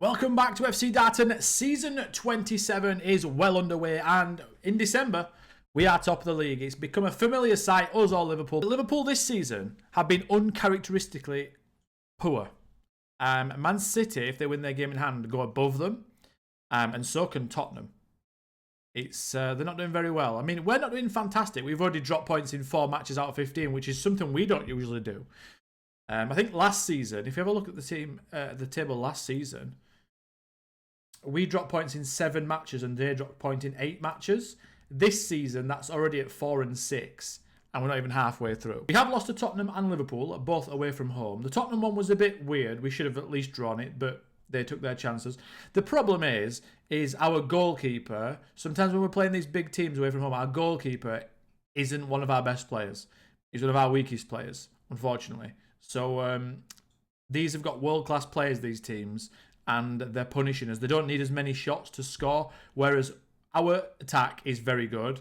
Welcome back to FC Darton. Season 27 is well underway, and in December, we are top of the league. It's become a familiar sight, us or Liverpool. Liverpool this season have been uncharacteristically poor. Man City, if they win their game in hand, go above them, and so can Tottenham. They're not doing very well. I mean, we're not doing fantastic. We've already dropped points in 4 matches out of 15, which is something we don't usually do. I think last season, if you have a look at the table last season, we dropped points in 7 matches and they dropped points in 8 matches. This season, that's already at 4 and 6, and we're not even halfway through. We have lost to Tottenham and Liverpool, both away from home. The Tottenham one was a bit weird. We should have at least drawn it, but they took their chances. The problem is our goalkeeper. Sometimes when we're playing these big teams away from home, our goalkeeper isn't one of our best players. He's one of our weakest players, unfortunately. So these have got world-class players, these teams, and they're punishing us. They don't need as many shots to score, whereas our attack is very good,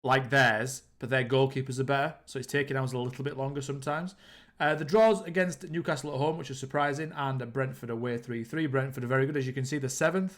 like theirs, but their goalkeepers are better, so it's taking ours a little bit longer sometimes. The draws against Newcastle at home, which is surprising, and Brentford away 3-3. Brentford are very good, as you can see, the 7th,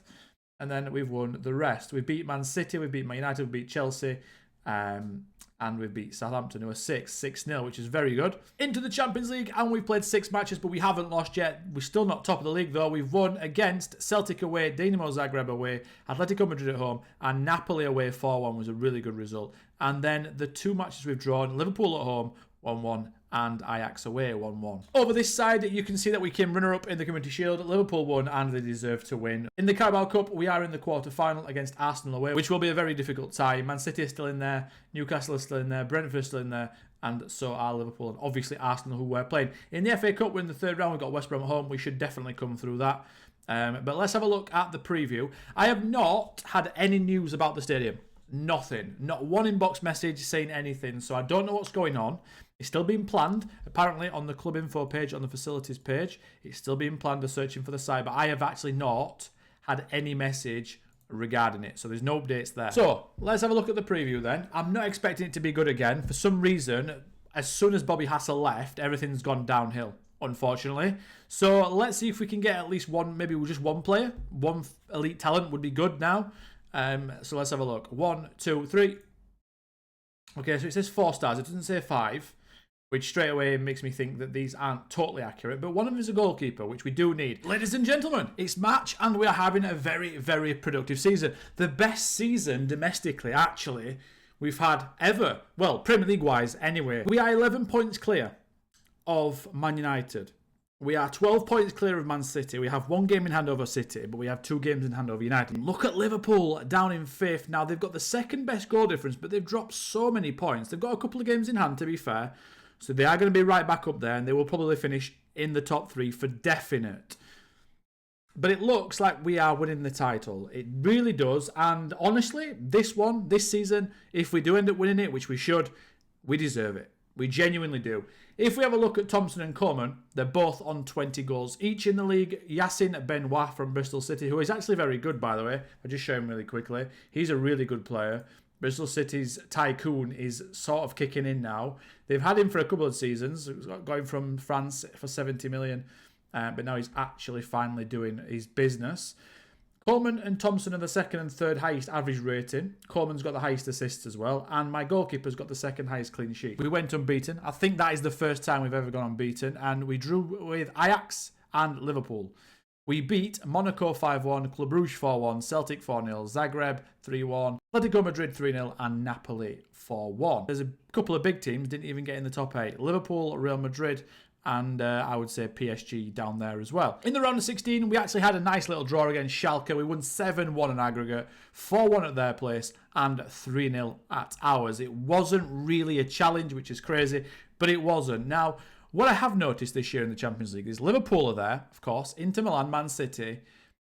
and then we've won the rest. We've beat Man City, we've beat Man United, we've beat Chelsea, and we've beat Southampton, who are 6-0, which is very good. Into the Champions League, and we've played 6 matches, but we haven't lost yet. We're still not top of the league, though. We've won against Celtic away, Dinamo Zagreb away, Atletico Madrid at home, and Napoli away 4-1 was a really good result. And then the 2 matches we've drawn, Liverpool at home, 1-1, and Ajax away, 1-1. Over this side, you can see that we came runner-up in the Community Shield. Liverpool won, and they deserve to win. In the Carabao Cup, we are in the quarter-final against Arsenal away, which will be a very difficult tie. Man City is still in there, Newcastle is still in there, Brentford is still in there, and so are Liverpool, and obviously Arsenal, who we're playing. In the FA Cup, we're in the 3rd round. We've got West Brom at home. We should definitely come through that. But let's have a look at the preview. I have not had any news about the stadium. Nothing. Not one inbox message saying anything, so I don't know what's going on. It's still being planned, apparently, on the club info page, on the facilities page. It's still being planned. They're searching for the site, but I have actually not had any message regarding it, so there's no updates there. So, let's have a look at the preview then. I'm not expecting it to be good again. For some reason, as soon as Bobby Hassel left, everything's gone downhill, unfortunately. So, let's see if we can get at least one, maybe just one player. One elite talent would be good now. So, let's have a look. 1, 2, 3. Okay, so it says 4 stars. It doesn't say 5. Which straight away makes me think that these aren't totally accurate. But one of them is a goalkeeper, which we do need. Ladies and gentlemen, it's March, and we are having a very, very productive season. The best season domestically, actually, we've had ever. Well, Premier League-wise, anyway. We are 11 points clear of Man United. We are 12 points clear of Man City. We have 1 game in hand over City, but we have 2 games in hand over United. Look at Liverpool down in 5th. Now, they've got the 2nd best goal difference, but they've dropped so many points. They've got a couple of games in hand, to be fair. So they are going to be right back up there, and they will probably finish in the top 3 for definite. But it looks like we are winning the title. It really does. And honestly, this season, if we do end up winning it, which we should, we deserve it. We genuinely do. If we have a look at Thompson and Coleman, they're both on 20 goals each in the league. Yacine Benoit from Bristol City, who is actually very good, by the way. I'll just show him really quickly. He's a really good player. Bristol City's tycoon is sort of kicking in now. They've had him for a couple of seasons, going from France for 70 million, but now he's actually finally doing his business. Coleman and Thompson are the 2nd and 3rd highest average rating. Coleman's got the highest assists as well, and my goalkeeper's got the 2nd highest clean sheet. We went unbeaten. I think that is the first time we've ever gone unbeaten, and we drew with Ajax and Liverpool. We beat Monaco 5-1, Club Brugge 4-1, Celtic 4-0, Zagreb 3-1, Atletico Madrid 3-0, and Napoli 4-1. There's a couple of big teams didn't even get in the top 8. Liverpool, Real Madrid, and I would say PSG down there as well. In the round of 16, we actually had a nice little draw against Schalke. We won 7-1 in aggregate, 4-1 at their place, and 3-0 at ours. It wasn't really a challenge, which is crazy, but it wasn't. Now, what I have noticed this year in the Champions League is Liverpool are there, of course, Inter Milan, Man City,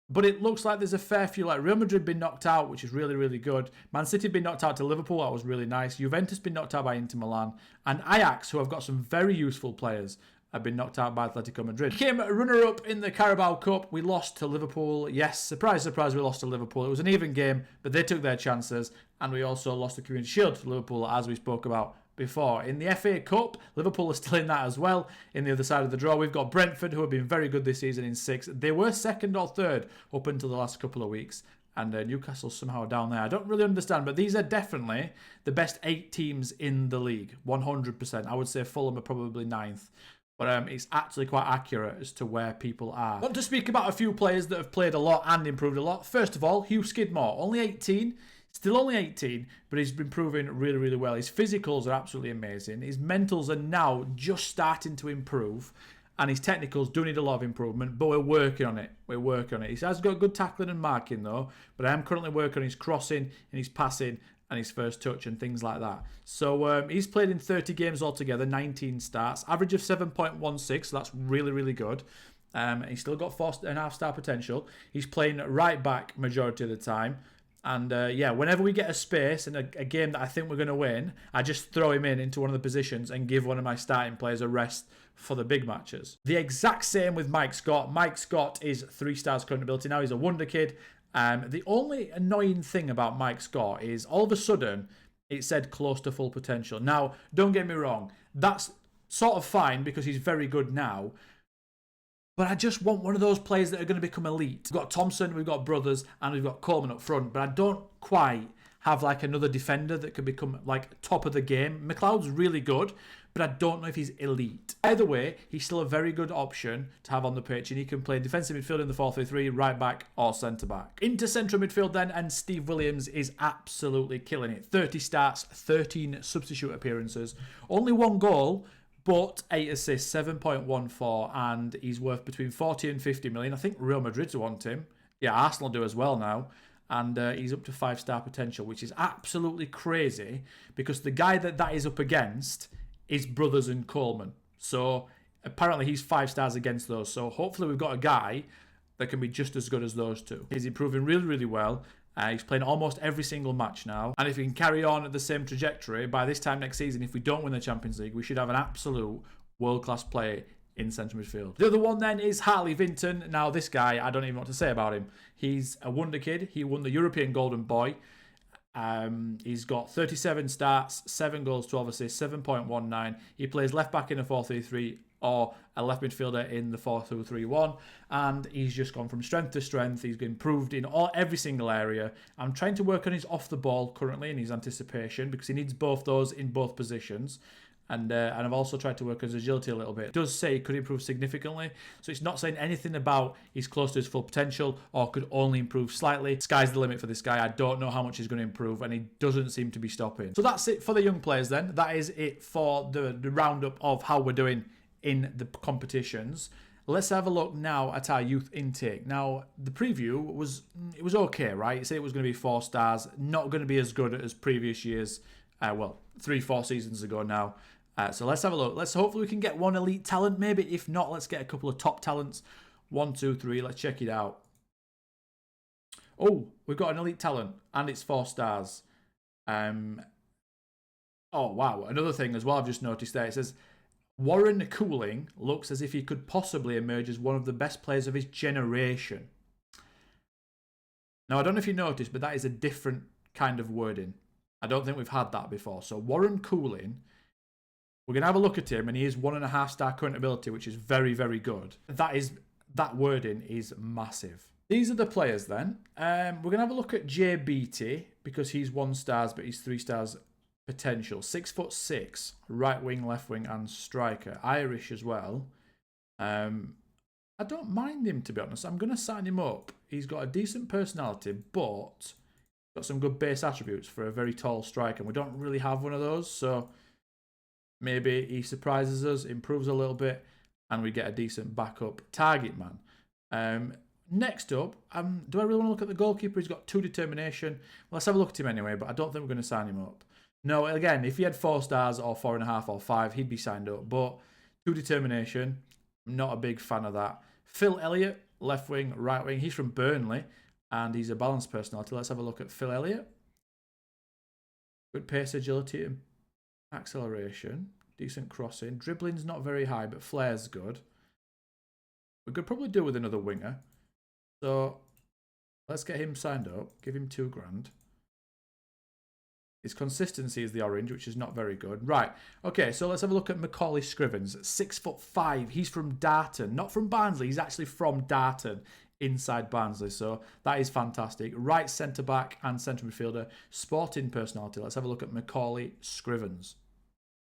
but it looks like there's a fair few, like Real Madrid been knocked out, which is really, really good. Man City been knocked out to Liverpool, that was really nice. Juventus been knocked out by Inter Milan, and Ajax, who have got some very useful players, have been knocked out by Atletico Madrid. We came runner-up in the Carabao Cup. We lost to Liverpool. Yes, surprise, surprise, we lost to Liverpool. It was an even game, but they took their chances, and we also lost the Community Shield to Liverpool, as we spoke about before. In the FA Cup, Liverpool are still in that as well. In the other side of the draw, we've got Brentford, who have been very good this season in 6th. They were 2nd or 3rd up until the last couple of weeks. And Newcastle's somehow down there. I don't really understand, but these are definitely the best 8 teams in the league. 100%. I would say Fulham are probably 9th. But it's actually quite accurate as to where people are. I want to speak about a few players that have played a lot and improved a lot. First of all, Hugh Skidmore. Only 18. Still only 18, but he's been proving really, really well. His physicals are absolutely amazing. His mentals are now just starting to improve. And his technicals do need a lot of improvement, but we're working on it. We're working on it. He has got good tackling and marking, though. But I am currently working on his crossing and his passing and his first touch and things like that. So he's played in 30 games altogether, 19 starts. Average of 7.16, so that's really, really good. He's still got 4.5 star potential. He's playing right back majority of the time. And yeah, whenever we get a space and a game that I think we're going to win, I just throw him into one of the positions and give one of my starting players a rest for the big matches. The exact same with Mike Scott. Mike Scott is 3 stars current ability now. He's a wonder kid. The only annoying thing about Mike Scott is all of a sudden it said close to full potential. Now, don't get me wrong. That's sort of fine because he's very good now. But I just want one of those players that are going to become elite. We've got Thompson, we've got Brothers, and we've got Coleman up front. But I don't quite have like another defender that could become like top of the game. McLeod's really good, but I don't know if he's elite. Either way, he's still a very good option to have on the pitch, and he can play defensive midfield in the 4-3-3, right back or centre back. Into central midfield then, and Steve Williams is absolutely killing it. 30 starts, 13 substitute appearances, only 1 goal, but 8 assists, 7.14, and he's worth between 40 and 50 million. I think Real Madrid's want him. Yeah, Arsenal do as well now. And he's up to 5-star potential, which is absolutely crazy because the guy that is up against is Brothers and Coleman. So apparently he's 5 stars against those. So hopefully we've got a guy that can be just as good as those two. He's improving really, really well. He's playing almost every single match now. And if he can carry on at the same trajectory, by this time next season, if we don't win the Champions League, we should have an absolute world-class player in central midfield. The other one then is Harley Vinton. Now this guy, I don't even know what to say about him. He's a wonder kid. He won the European Golden Boy. He's got 37 starts, 7 goals, 12 assists, 7.19. He plays left back in a 4-3-3 or a left midfielder in the 4-2-3-1, and he's just gone from strength to strength. He's improved in every single area. I'm trying to work on his off the ball currently and his anticipation because he needs both those in both positions. And I've also tried to work on his agility a little bit. It does say he could improve significantly. So it's not saying anything about he's close to his full potential or could only improve slightly. Sky's the limit for this guy. I don't know how much he's going to improve, and he doesn't seem to be stopping. So that's it for the young players then. That is it for the roundup of how we're doing in the competitions. Let's have a look now at our youth intake. Now, the preview was okay, right? It said it was going to be 4 stars. Not going to be as good as previous years. 3-4 seasons ago now. So let's have a look. Let's hopefully we can get one elite talent. Maybe if not, let's get a couple of top talents. 1, 2, 3. Let's check it out. Oh, we've got an elite talent, and it's 4 stars. Oh wow! Another thing as well. I've just noticed there. It says Warren Cooling looks as if he could possibly emerge as one of the best players of his generation. Now I don't know if you noticed, but that is a different kind of wording. I don't think we've had that before. So Warren Cooling. We're going to have a look at him, and he is 1.5 star current ability, which is very, very good. That wording is massive. These are the players then. We're going to have a look at Jay Beattie, because he's 1 star, but he's 3 stars potential. 6'6", right wing, left wing, and striker. Irish as well. I don't mind him, to be honest. I'm going to sign him up. He's got a decent personality, but got some good base attributes for a very tall striker. And we don't really have one of those, so maybe he surprises us, improves a little bit, and we get a decent backup target man. Next up, do I really want to look at the goalkeeper? He's got 2 determination. Well, let's have a look at him anyway, but I don't think we're going to sign him up. No, again, if he had 4 stars or 4.5 or 5, he'd be signed up. But 2 determination, not a big fan of that. Phil Elliott, left wing, right wing. He's from Burnley, and he's a balanced personality. Let's have a look at Phil Elliott. Good pace, agility, and acceleration. Decent crossing. Dribbling's not very high, but flair's good. We could probably do with another winger. So let's get him signed up. Give him $2,000. His consistency is the orange, which is not very good. Right, okay, so let's have a look at Macaulay Scrivens. 6'5". He's from Darton, not from Barnsley. He's actually from Darton, inside Barnsley. So that is fantastic. Right centre-back and centre midfielder. Sporting personality. Let's have a look at Macaulay Scrivens.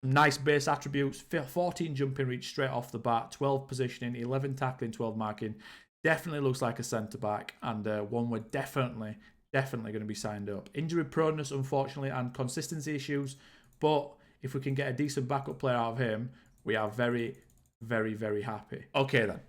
Nice base attributes. 14 jumping reach straight off the bat. 12 positioning, 11 tackling, 12 marking. Definitely looks like a centre-back, and one we're definitely going to be signed up. Injury proneness, unfortunately, and consistency issues. But if we can get a decent backup player out of him, we are very, very, very happy. Okay, then.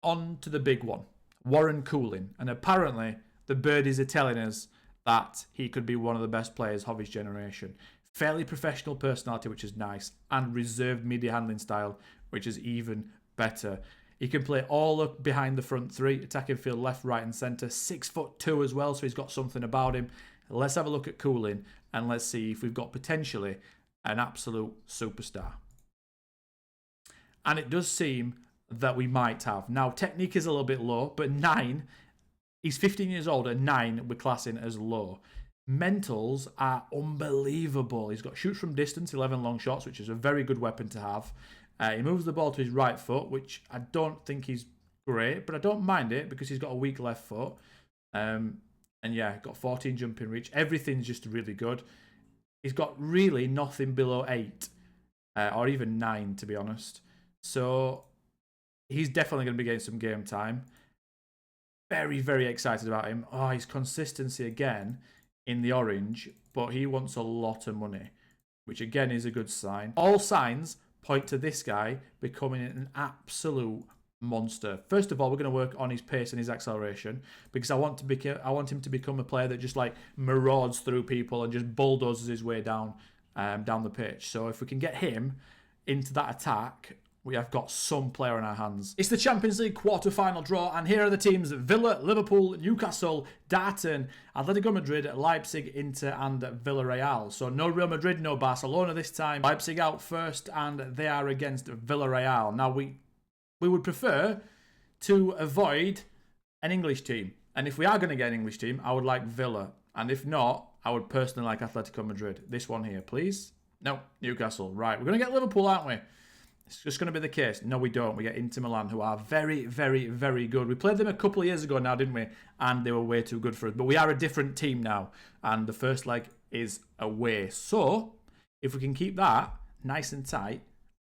On to the big one. Warren Cooling. And apparently, the birdies are telling us that he could be one of the best players of his generation. Fairly professional personality, which is nice. And reserved media handling style, which is even better. He can play all up behind the front three, attacking field left, right and centre. 6'2" as well, so he's got something about him. Let's have a look at Cooling and let's see if we've got potentially an absolute superstar. And it does seem that we might have. Now, technique is a little bit low, but 9, he's 15 years old, and 9 we're classing as low. Mentals are unbelievable. He's got shoots from distance, 11 long shots, which is a very good weapon to have. He moves the ball to his right foot, which I don't think he's great, but I don't mind it because he's got a weak left foot. And yeah, got 14 jumping reach. Everything's just really good. He's got really nothing below 8 or even 9, to be honest. So he's definitely going to be getting some game time. Very, very excited about him. Oh, his consistency again in the orange, but he wants a lot of money, which again is a good sign. All signs point to this guy becoming an absolute monster. First of all, we're going to work on his pace and his acceleration because I want him to become a player that just like marauds through people and just bulldozes his way down the pitch. So if we can get him into that attack, we have got some player in our hands. It's the Champions League quarter-final draw, and here are the teams: Villa, Liverpool, Newcastle, Darton, Atletico Madrid, Leipzig, Inter, and Villarreal. So no Real Madrid, no Barcelona this time. Leipzig out first, and they are against Villarreal. Now, we would prefer to avoid an English team. And if we are going to get an English team, I would like Villa. And if not, I would personally like Atletico Madrid. This one here, please. No, Newcastle. Right, we're going to get Liverpool, aren't we? It's just going to be the case. No, we don't. We get Inter Milan, who are very, very, very good. We played them a couple of years ago now, didn't we? And they were way too good for us. But we are a different team now. And the first leg is away. So, if we can keep that nice and tight,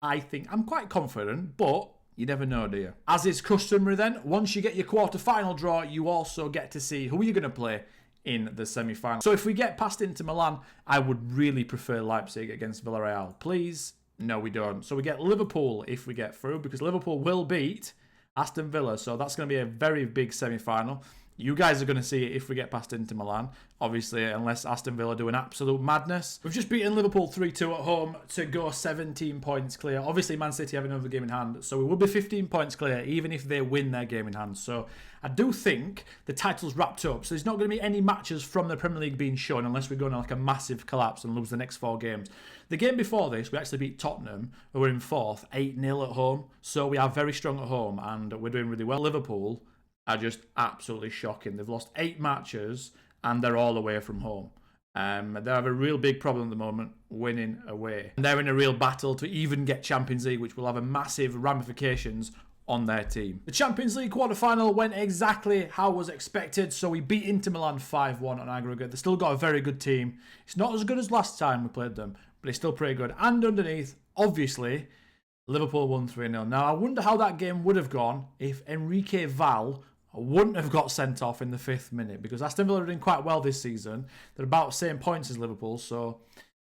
I think I'm quite confident. But you never know, do you? As is customary then, once you get your quarter-final draw, you also get to see who you're going to play in the semi-final. So if we get past Inter Milan, I would really prefer Leipzig against Villarreal. Please. No, we don't. So we get Liverpool if we get through, because Liverpool will beat Aston Villa. So that's going to be a very big semi-final. You guys are going to see it if we get past Inter Milan, obviously, unless Aston Villa do an absolute madness. We've just beaten Liverpool 3-2 at home to go 17 points clear. Obviously, Man City have another game in hand, so we will be 15 points clear, even if they win their game in hand. So I do think the title's wrapped up, so there's not going to be any matches from the Premier League being shown unless we go on like a massive collapse and lose the next 4 games. The game before this, we actually beat Tottenham, who were in 4th, 8-0 at home. So we are very strong at home, and we're doing really well. Liverpool are just absolutely shocking. They've lost 8 matches and they're all away from home. They have a real big problem at the moment, winning away. And they're in a real battle to even get Champions League, which will have a massive ramifications on their team. The Champions League quarter-final went exactly how was expected. So we beat Inter Milan 5-1 on aggregate. They've still got a very good team. It's not as good as last time we played them, but it's still pretty good. And underneath, obviously, Liverpool won 3-0. Now, I wonder how that game would have gone if Enrique Val wouldn't have got sent off in the 5th minute, because Aston Villa are doing quite well this season. They're about the same points as Liverpool, so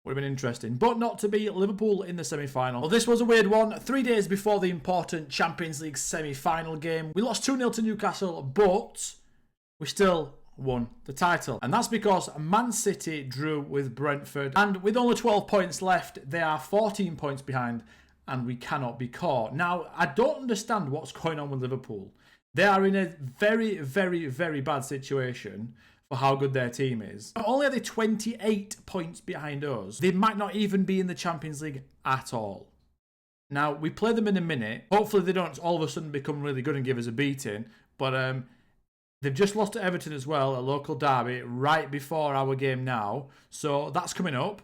would have been interesting. But not to be Liverpool in the semi-final. Well, this was a weird one. 3 days before the important Champions League semi-final game, we lost 2-0 to Newcastle, but we still won the title. And that's because Man City drew with Brentford. And with only 12 points left, they are 14 points behind, and we cannot be caught. Now, I don't understand what's going on with Liverpool. They are in a very, very, very bad situation for how good their team is. Not only are they 28 points behind us, they might not even be in the Champions League at all. Now, we play them in a minute. Hopefully they don't all of a sudden become really good and give us a beating. But They've just lost to Everton as well, a local derby, right before our game now. So that's coming up.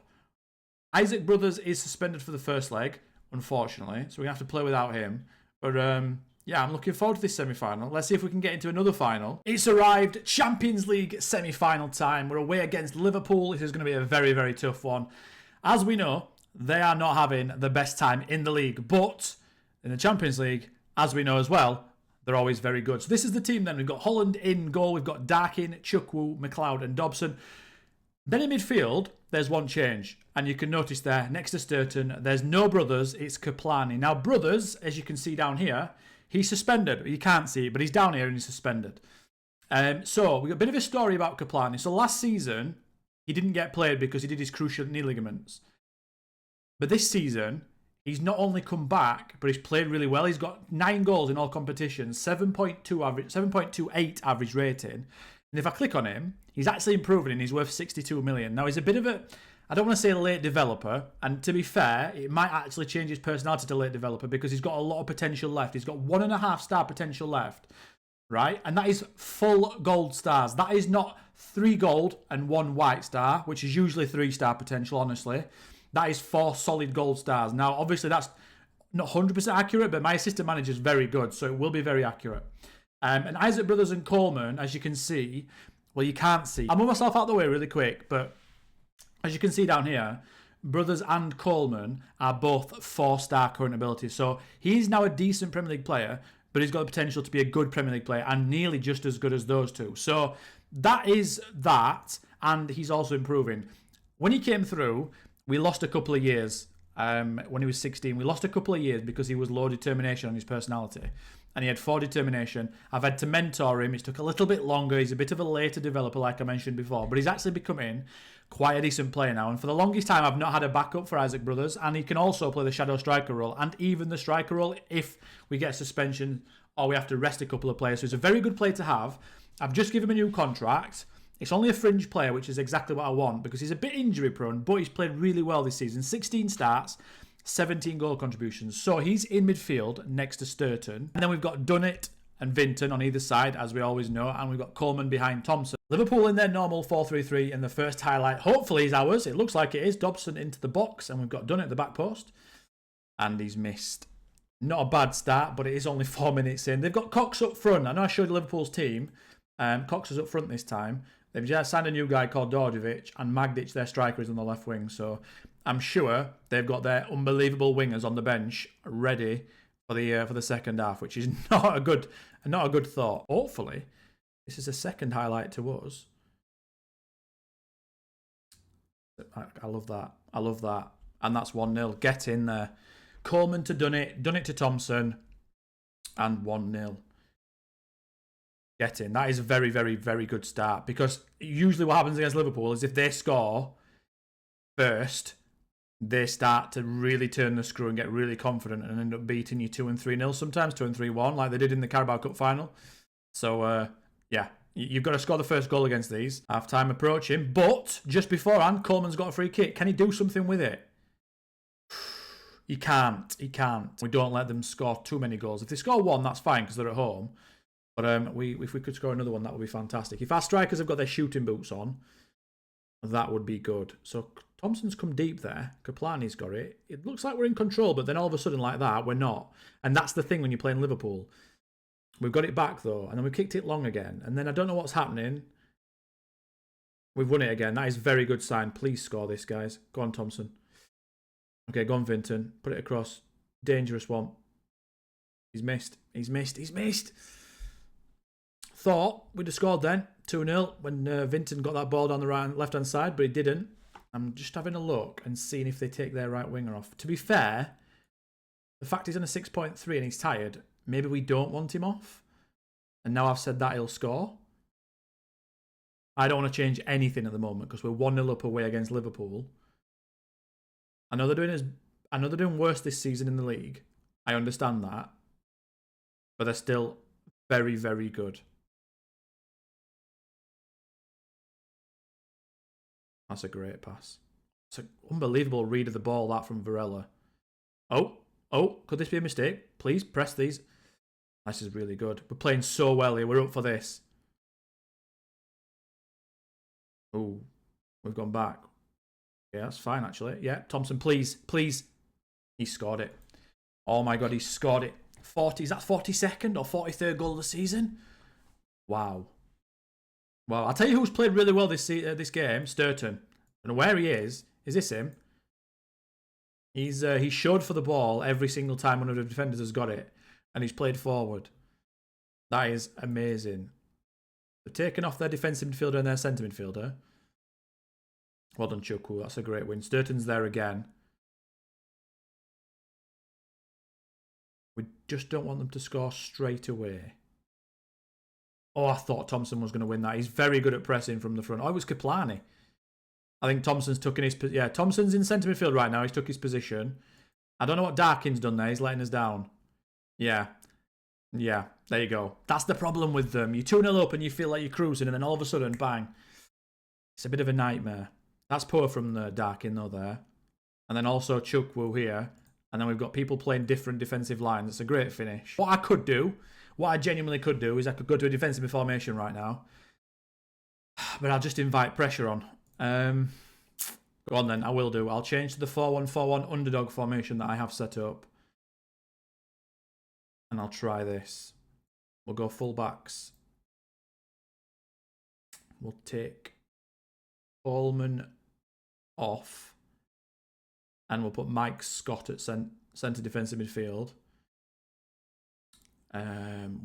Isaac Brothers is suspended for the first leg, unfortunately. So we have to play without him. But yeah, I'm looking forward to this semi-final. Let's see if we can get into another final. It's arrived. Champions League semi-final time. We're away against Liverpool. This is going to be a very, very tough one. As we know, they are not having the best time in the league. But in the Champions League, as we know as well, they're always very good. So this is the team then. We've got Holland in goal. We've got Darkin, Chukwu, McLeod and Dobson. Then in midfield, there's one change. And you can notice there, next to Sturton, there's no Brothers. It's Kaplani. Now, Brothers, as you can see down here, he's suspended. You can't see it, but he's down here and he's suspended. So we've got a bit of a story about Kaplani. So last season, he didn't get played because he did his cruciate knee ligaments. But this season, he's not only come back, but he's played really well. He's got 9 goals in all competitions, 7.28 average rating. And if I click on him, he's actually improving and he's worth 62 million. Now, he's a bit of a, I don't want to say a late developer. And to be fair, it might actually change his personality to late developer because he's got a lot of potential left. He's got 1.5 star potential left, right? And that is full gold stars. That is not 3 gold and 1 white star, which is usually 3-star potential, honestly. That is 4 solid gold stars. Now, obviously, that's not 100% accurate, but my assistant manager is very good, so it will be very accurate. And Isaac Brothers and Coleman, as you can see, well, you can't see. I'll move myself out of the way really quick, but as you can see down here, Brothers and Coleman are both 4-star current ability. So he's now a decent Premier League player, but he's got the potential to be a good Premier League player and nearly just as good as those two. So that is that, and he's also improving. When he came through, we lost a couple of years when he was 16. We lost a couple of years because he was low determination on his personality. And he had 4 determination. I've had to mentor him. It took a little bit longer. He's a bit of a later developer, like I mentioned before. But he's actually becoming quite a decent player now. And for the longest time, I've not had a backup for Isaac Brothers. And he can also play the shadow striker role and even the striker role if we get suspension or we have to rest a couple of players. So he's a very good player to have. I've just given him a new contract. It's only a fringe player, which is exactly what I want because he's a bit injury prone, but he's played really well this season. 16 starts, 17 goal contributions. So he's in midfield next to Sturton. And then we've got Dunnett and Vinton on either side, as we always know. And we've got Coleman behind Thompson. Liverpool in their normal 4-3-3 in the first highlight. Hopefully is ours. It looks like it is. Dobson into the box. And we've got Dunnett at the back post. And he's missed. Not a bad start, but it is only 4 minutes in. They've got Cox up front. I know I showed Liverpool's team. Cox is up front this time. They've just signed a new guy called Dorjovic, and Magdic, their striker, is on the left wing. So I'm sure they've got their unbelievable wingers on the bench ready for the second half, which is not a good thought. Hopefully, this is a second highlight to us. I love that. I love that. And that's 1-0. Get in there. Coleman to Dunnett, Dunnett to Thompson, and 1-0. Get in. That is a very, very, very good start because usually what happens against Liverpool is if they score first, they start to really turn the screw and get really confident and end up beating you 2 and 3-0, sometimes 2 and 3-1, like they did in the Carabao Cup final. So, yeah, you've got to score the first goal against these. Half time approaching, but just beforehand, Coleman's got a free kick. Can he do something with it? He can't. He can't. We don't let them score too many goals. If they score 1, that's fine because they're at home. But if we could score another one, that would be fantastic. If our strikers have got their shooting boots on, that would be good. So Thompson's come deep there. Kaplani's got it. It looks like we're in control, but then all of a sudden like that, we're not. And that's the thing when you're playing Liverpool. We've got it back though, and then we kicked it long again. And then I don't know what's happening. We've won it again. That is a very good sign. Please score this, guys. Go on, Thompson. Okay, go on, Vinton. Put it across. Dangerous one. He's missed. He's missed. He's missed. Thought we'd have scored then, 2-0, when Vinton got that ball down the left-hand side, but he didn't. I'm just having a look and seeing if they take their right winger off. To be fair, the fact he's on a 6.3 and he's tired, maybe we don't want him off. And now I've said that he'll score. I don't want to change anything at the moment because we're 1-0 up away against Liverpool. I know they're doing worse this season in the league. I understand that. But they're still very, very good. That's a great pass. It's an unbelievable read of the ball, that from Varela. Oh, could this be a mistake? Please, press these. This is really good. We're playing so well here. We're up for this. Oh, we've gone back. Yeah, that's fine, actually. Yeah, Thompson, please. He scored it. Oh, my God, he scored it. 40, is that 42nd or 43rd goal of the season? Wow. Well, I'll tell you who's played really well this game, Sturton. I don't know where he is. Is this him? He showed for the ball every single time one of the defenders has got it, and he's played forward. That is amazing. They've taken off their defensive midfielder and their centre midfielder. Well done, Chukwu. That's a great win. Sturton's there again. We just don't want them to score straight away. Oh, I thought Thompson was going to win that. He's very good at pressing from the front. Oh, it was Kaplani. I think Thompson's took in his... Yeah, Thompson's in centre midfield right now. He's took his position. I don't know what Darkin's done there. He's letting us down. Yeah. Yeah, there you go. That's the problem with them. You 2-0 up and you feel like you're cruising, and then all of a sudden, bang. It's a bit of a nightmare. That's poor from the Darkin, though, there. And then also Chukwu here. And then we've got people playing different defensive lines. It's a great finish. What I genuinely could do is I could go to a defensive formation right now. But I'll just invite pressure on. Go on then, I will do. I'll change to the 4-1-4-1 underdog formation that I have set up. And I'll try this. We'll go full backs. We'll take Coleman off. And we'll put Mike Scott at centre defensive midfield.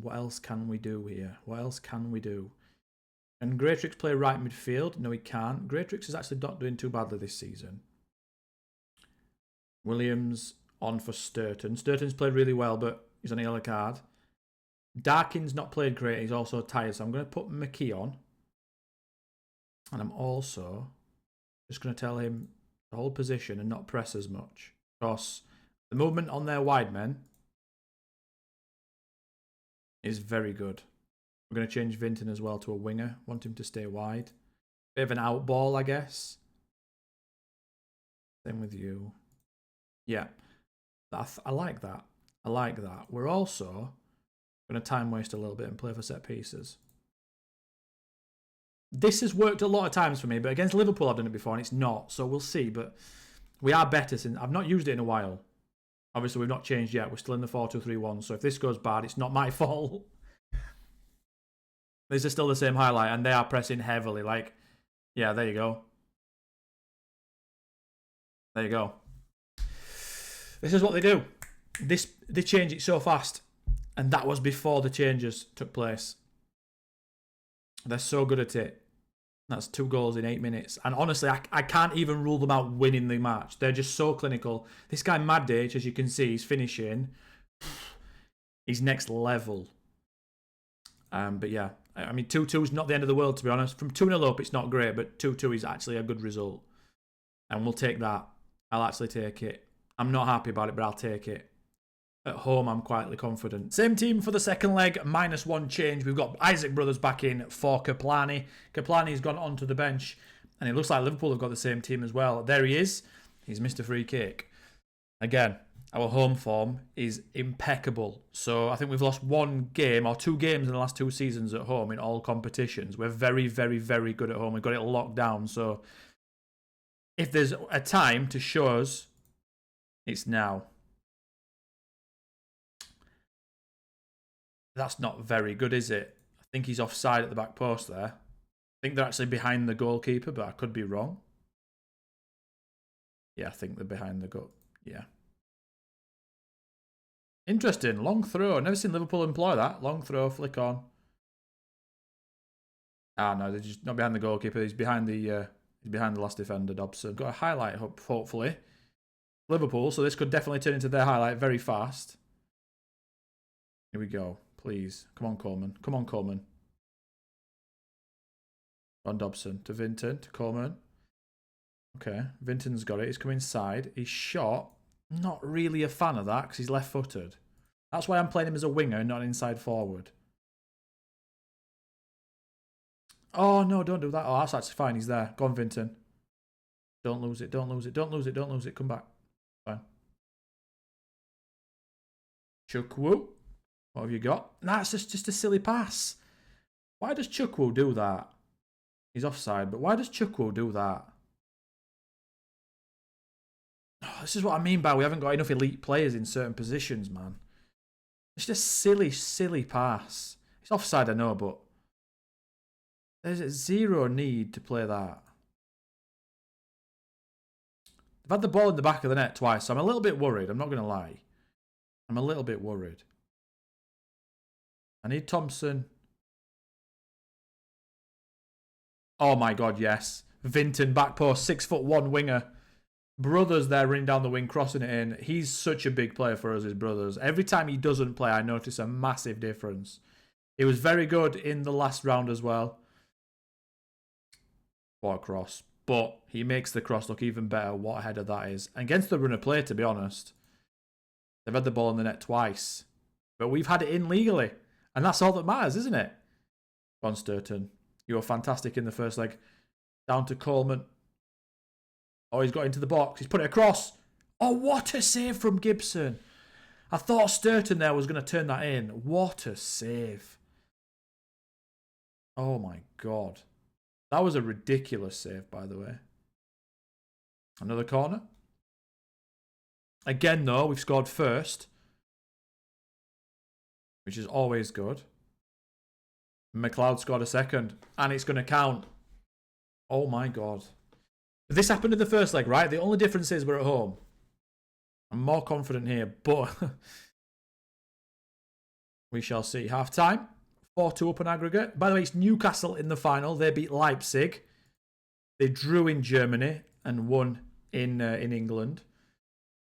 What else can we do here? What else can we do? Can Greatrix play right midfield? No, he can't. Greatrix is actually not doing too badly this season. Williams on for Sturton. Sturton's played really well, but he's on a yellow card. Darkin's not played great. He's also tired, so I'm going to put McKee on. And I'm also just going to tell him to hold position and not press as much. Because the movement on their wide men is very good. We're going to change Vinton as well to a winger. Want him to stay wide. Bit of an out ball, I guess. Same with you. Yeah. I like that. I like that. We're also going to time waste a little bit and play for set pieces. This has worked a lot of times for me, but against Liverpool I've done it before and it's not. So we'll see. But we are better since... I've not used it in a while. Obviously, we've not changed yet. We're still in the 4-2-3-1. So if this goes bad, it's not my fault. This is still the same highlight, and they are pressing heavily. Like, yeah, there you go. There you go. This is what they do. They change it so fast. And that was before the changes took place. They're so good at it. That's 2 goals in 8 minutes. And honestly, I can't even rule them out winning the match. They're just so clinical. This guy, Madic, as you can see, he's finishing. He's next level. But yeah, I mean, 2-2 is not the end of the world, to be honest. From 2-0 up, it's not great, but 2-2 is actually a good result. And we'll take that. I'll actually take it. I'm not happy about it, but I'll take it. At home, I'm quietly confident. Same team for the second leg, -1 change. We've got Isaac Brothers back in for Kaplani. Kaplani's gone onto the bench, and it looks like Liverpool have got the same team as well. There he is. He's missed a free kick. Again, our home form is impeccable. So I think we've lost 1 game or 2 games in the last 2 seasons at home in all competitions. We're very, very, very good at home. We've got it locked down. So if there's a time to show us, it's now. That's not very good, is it? I think he's offside at the back post there. I think they're actually behind the goalkeeper, but I could be wrong. Yeah, I think they're behind the goal. Yeah. Interesting. Long throw. Never seen Liverpool employ that. Long throw, flick on. Ah, no, they're just not behind the goalkeeper. He's behind the last defender, Dobson. Got a highlight up, hopefully. Liverpool, so this could definitely turn into their highlight very fast. Here we go. Please. Come on, Coleman. Come on, Coleman. On Dobson to Vinton, to Coleman. Okay, Vinton's got it. He's come inside. He's shot. Not really a fan of that because he's left-footed. That's why I'm playing him as a winger, not an inside forward. Oh, no, don't do that. Oh, that's actually fine. He's there. Go on, Vinton. Don't lose it. Don't lose it. Don't lose it. Don't lose it. Come back. Fine. Chukwu. What have you got? That's just a silly pass. Why does Chukwu do that? He's offside, but why does Chukwu do that? Oh, this is what I mean by we haven't got enough elite players in certain positions, man. It's just silly, silly pass. It's offside, I know, but there's zero need to play that. They've had the ball in the back of the net twice, so I'm a little bit worried. I'm not going to lie. I'm a little bit worried. I need Thompson. Oh my God, yes. Vinton, back post, 6'1" winger. Brothers there running down the wing, crossing it in. He's such a big player for us, his brothers. Every time he doesn't play, I notice a massive difference. He was very good in the last round as well. What a cross. But he makes the cross look even better. What a header that is. And against the run of play, to be honest. They've had the ball in the net twice. But we've had it in legally. And that's all that matters, isn't it? Go on, Sturton. You were fantastic in the first leg. Down to Coleman. Oh, he's got into the box. He's put it across. Oh, what a save from Gibson. I thought Sturton there was going to turn that in. What a save. Oh, my God. That was a ridiculous save, by the way. Another corner. Again, though, we've scored first. Which is always good. McLeod scored a second. And it's going to count. Oh, my God. This happened in the first leg, right? The only difference is we're at home. I'm more confident here, but we shall see. Half time, 4-2 up on aggregate. By the way, it's Newcastle in the final. They beat Leipzig. They drew in Germany and won in England.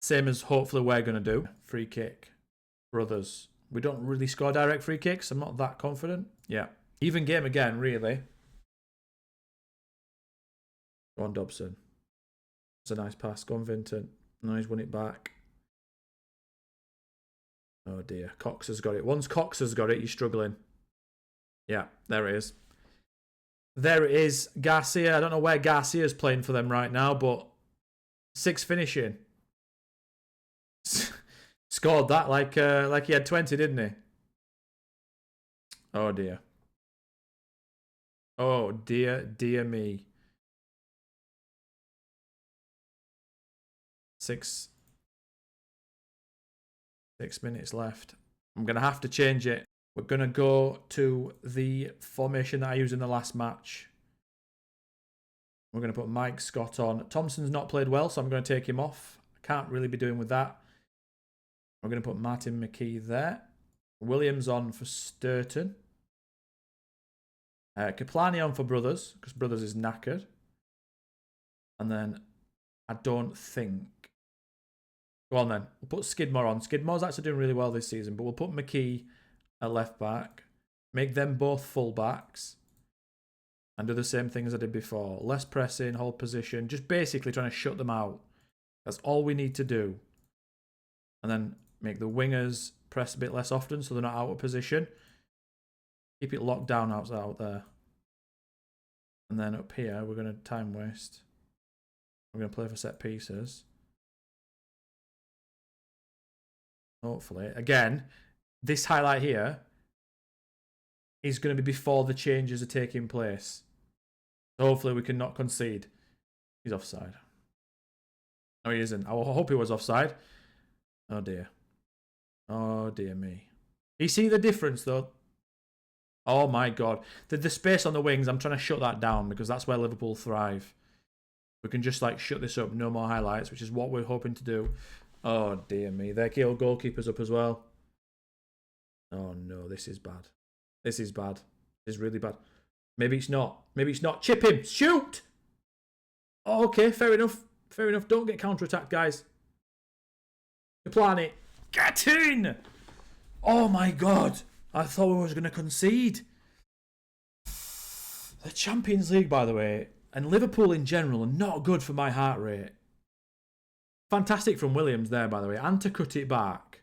Same as hopefully we're going to do. Free kick. Brothers. We don't really score direct free kicks. I'm not that confident. Yeah. Even game again, really. Go on, Dobson. It's a nice pass. Go on, Vinton. No, he's won it back. Oh, dear. Cox has got it. Once Cox has got it, you're struggling. Yeah, there it is. There it is. Garcia. I don't know where Garcia's playing for them right now, but 6 finishing. Scored that like he had 20, didn't he? Oh, dear. Oh, dear, dear me. 6 minutes left. I'm going to have to change it. We're going to go to the formation that I used in the last match. We're going to put Mike Scott on. Thompson's not played well, so I'm going to take him off. I can't really be doing with that. We're going to put Martin McKee there. Williams on for Sturton. Kaplani on for Brothers, because Brothers is knackered. And then I don't think... Go on then. We'll put Skidmore on. Skidmore's actually doing really well this season, but we'll put McKee at left back. Make them both full backs. And do the same thing as I did before. Less pressing, hold position. Just basically trying to shut them out. That's all we need to do. And then make the wingers press a bit less often so they're not out of position. Keep it locked down out there. And then up here, we're going to time waste. We're going to play for set pieces. Hopefully. Again, this highlight here is going to be before the changes are taking place. So hopefully we can not concede. He's offside. No, he isn't. I hope he was offside. Oh, dear. Oh, dear me. You see the difference, though? Oh, my God. The space on the wings, I'm trying to shut that down because that's where Liverpool thrive. We can just, like, shut this up. No more highlights, which is what we're hoping to do. Oh, dear me. Their goalkeeper's up as well. Oh, no. This is bad. This is bad. This is really bad. Maybe it's not. Maybe it's not. Chip him. Shoot! Oh, okay. Fair enough. Fair enough. Don't get counter-attacked, guys. Plan it. Get in! Oh, my God. I thought we was going to concede. The Champions League, by the way, and Liverpool in general are not good for my heart rate. Fantastic from Williams there, by the way. And to cut it back.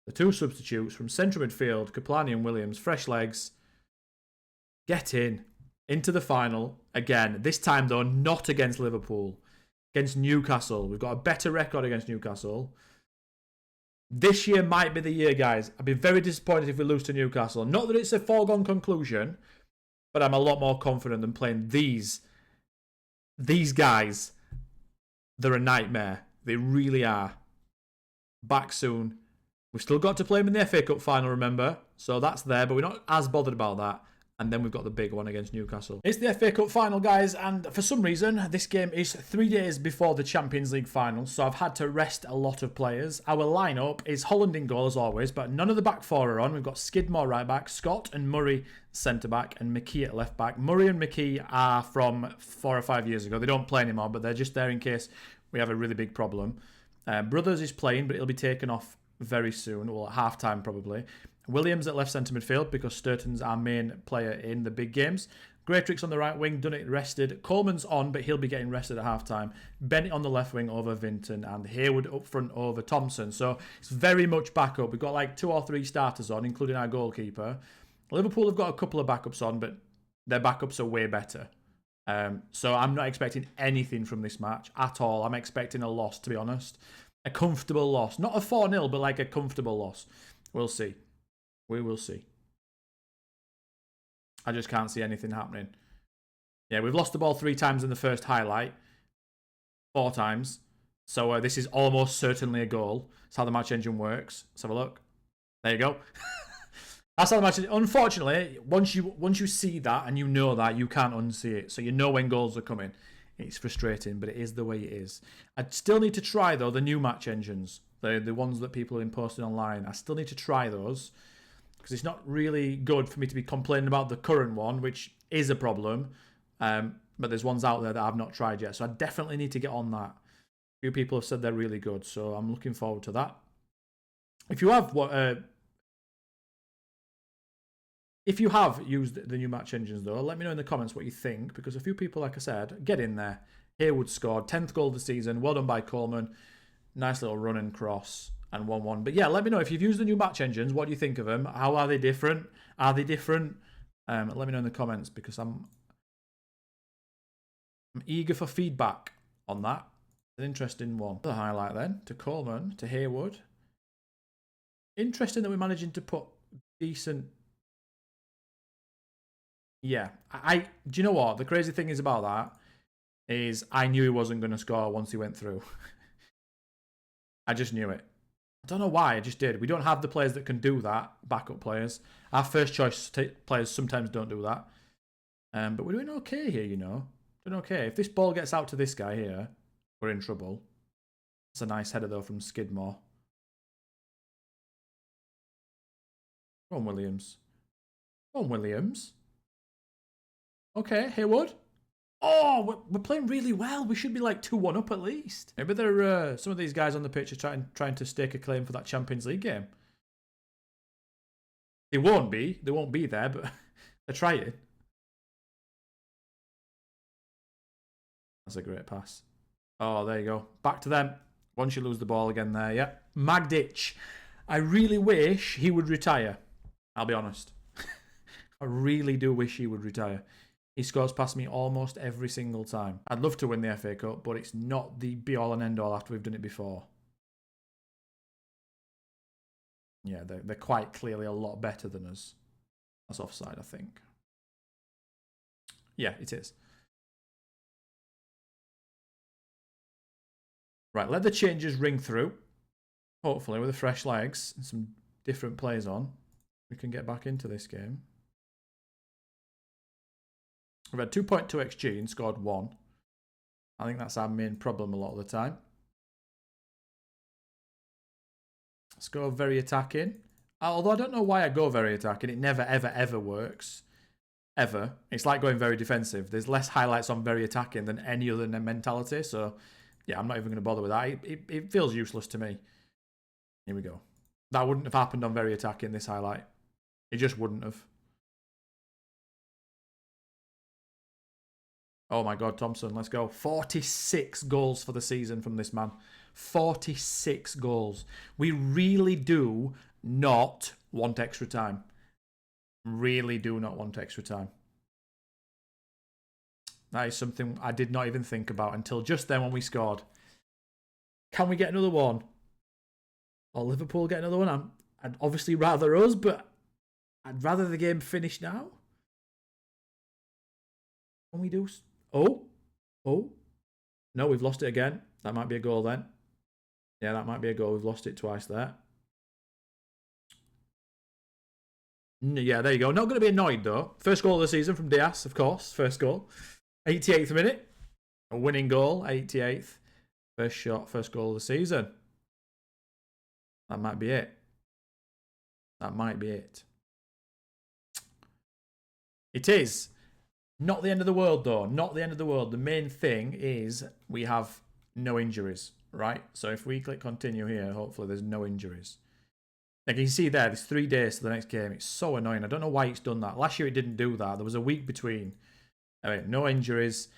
The two substitutes from central midfield, Kaplani and Williams, fresh legs. Get in. Into the final. Again, this time, though, not against Liverpool. Against Newcastle. We've got a better record against Newcastle. This year might be the year, guys. I'd be very disappointed if we lose to Newcastle. Not that it's a foregone conclusion, but I'm a lot more confident than playing these guys. They're a nightmare. They really are. Back soon. We've still got to play them in the FA Cup final, remember? So that's there, but we're not as bothered about that. And then we've got the big one against Newcastle. It's the FA Cup final, guys, and for some reason, this game is 3 days before the Champions League final, so I've had to rest a lot of players. Our lineup is Holland in goal, as always, but none of the back four are on. We've got Skidmore right back, Scott and Murray centre-back, and McKee at left-back. Murray and McKee are from 4 or 5 years ago. They don't play anymore, but they're just there in case we have a really big problem. Brothers is playing, but he'll be taken off very soon, well, at half-time probably. Williams at left centre midfield because Sturton's our main player in the big games. Greatrix on the right wing, done it rested. Coleman's on, but he'll be getting rested at half-time. Bennett on the left wing over Vinton and Hayward up front over Thompson. So it's very much backup. We've got like 2 or 3 starters on, including our goalkeeper. Liverpool have got a couple of backups on, but their backups are way better. So I'm not expecting anything from this match at all. I'm expecting a loss, to be honest. A comfortable loss. Not a 4-0, but like a comfortable loss. We'll see. We will see. I just can't see anything happening. Yeah, we've lost the ball 3 times in the first highlight. 4 times. So this is almost certainly a goal. That's how the match engine works. Let's have a look. There you go. That's how the match. Unfortunately, once you see that and you know that, you can't unsee it. So you know when goals are coming. It's frustrating, but it is the way it is. I still need to try, though, the new match engines. The ones that people have been posting online. I still need to try those. Because it's not really good for me to be complaining about the current one, which is a problem. But there's ones out there that I've not tried yet. So I definitely need to get on that. A few people have said they're really good. So I'm looking forward to that. If you have used the new match engines, though, let me know in the comments what you think. Because a few people, like I said, get in there. Hayward scored. 10th goal of the season. Well done by Coleman. Nice little run and cross. And 1-1. But yeah, let me know if you've used the new match engines. What do you think of them? How are they different? Are they different? Let me know in the comments because I'm eager for feedback on that. An interesting one. The highlight then to Coleman, to Hayward. Interesting that we're managing to put decent. Yeah, do you know what? The crazy thing is about that is I knew he wasn't going to score once he went through. I just knew it. I don't know why, I just did. We don't have the players that can do that, backup players. Our first choice players sometimes don't do that. But we're doing okay here, you know. Doing okay. If this ball gets out to this guy here, we're in trouble. It's a nice header, though, from Skidmore. Go on, Williams. Go on, Williams. Okay, Hayward. Oh, we're playing really well. We should be like 2-1 up at least. Maybe they're some of these guys on the pitch are trying to stake a claim for that Champions League game. They won't be. They won't be there, but they're trying. That's a great pass. Oh, there you go. Back to them. Once you lose the ball again there, yeah. Magdic. I really wish he would retire. I'll be honest. I really do wish he would retire. He scores past me almost every single time. I'd love to win the FA Cup, but it's not the be-all and end-all after we've done it before. Yeah, they're quite clearly a lot better than us. That's offside, I think. Yeah, it is. Right, let the changes ring through. Hopefully, with the fresh legs and some different players on, we can get back into this game. We've had 2.2 XG and scored 1. I think that's our main problem a lot of the time. Let's go very attacking. Although I don't know why I go very attacking. It never, ever, ever works. Ever. It's like going very defensive. There's less highlights on very attacking than any other mentality. So, yeah, I'm not even going to bother with that. It feels useless to me. Here we go. That wouldn't have happened on very attacking, this highlight. It just wouldn't have. Oh my God, Thompson, let's go. 46 goals for the season from this man. 46 goals. We really do not want extra time. Really do not want extra time. That is something I did not even think about until just then when we scored. Can we get another one? Or Liverpool get another one? I'd obviously rather us, but I'd rather the game finish now. Can we do... Oh. No, we've lost it again. That might be a goal then. Yeah, that might be a goal. We've lost it twice there. Yeah, there you go. Not going to be annoyed, though. First goal of the season from Diaz, of course. First goal. 88th minute. A winning goal, 88th. First shot, first goal of the season. That might be it. That might be it. It is. Not the end of the world, though. Not the end of the world. The main thing is we have no injuries, right? So if we click continue here, hopefully there's no injuries. Like you can see there, there's 3 days to the next game. It's so annoying. I don't know why it's done that. Last year it didn't do that. There was a week between. I mean, no injuries.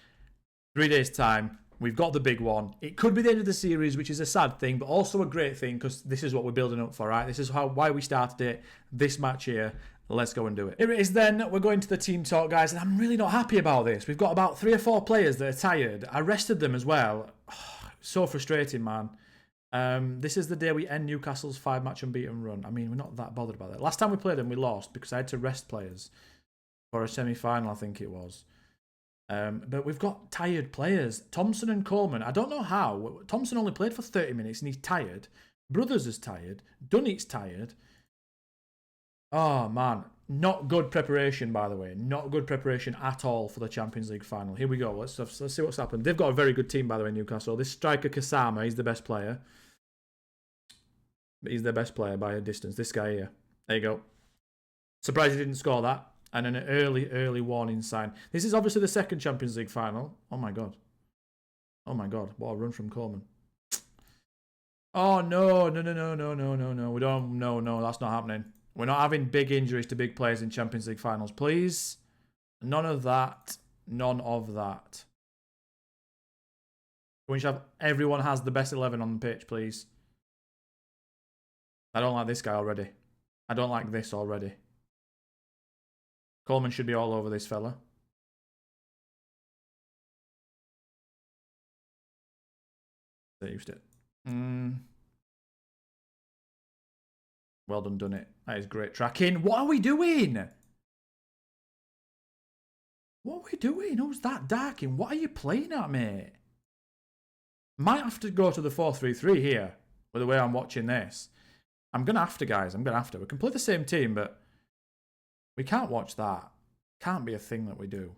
3 days' time. We've got the big one. It could be the end of the series, which is a sad thing, but also a great thing because this is what we're building up for, right? This is why we started it. This match here. Let's go and do it. Here it is then. We're going to the team talk, guys, and I'm really not happy about this. We've got about 3 or 4 players that are tired. I rested them as well. Oh, so frustrating, man. This is the day we end Newcastle's 5-match unbeaten run. I mean, we're not that bothered about that. Last time we played them, we lost because I had to rest players for a semi-final, I think it was. But we've got tired players. Thompson and Coleman. I don't know how. Thompson only played for 30 minutes and he's tired. Brothers is tired. Dunnett's tired. Oh, man. Not good preparation, by the way. Not good preparation at all for the Champions League final. Here we go. Let's see what's happened. They've got a very good team, by the way, Newcastle. This striker, Kasama, he's the best player. He's their best player by a distance. This guy here. There you go. Surprised he didn't score that. And an early warning sign. This is obviously the second Champions League final. Oh, my God. Oh, my God. What a run from Coleman. Oh, no. We don't... No, that's not happening. We're not having big injuries to big players in Champions League finals, please. None of that. None of that. We should have everyone has the best 11 on the pitch, please. I don't like this guy already. I don't like this already. Coleman should be all over this fella. Saved it. Well done it. That is great tracking. What are we doing? What are we doing? Who's that darking? What are you playing at, mate? Might have to go to the 4-3-3 here with the way I'm watching this. I'm going to have to, guys. I'm going to have to. We can play the same team, but we can't watch that. Can't be a thing that we do.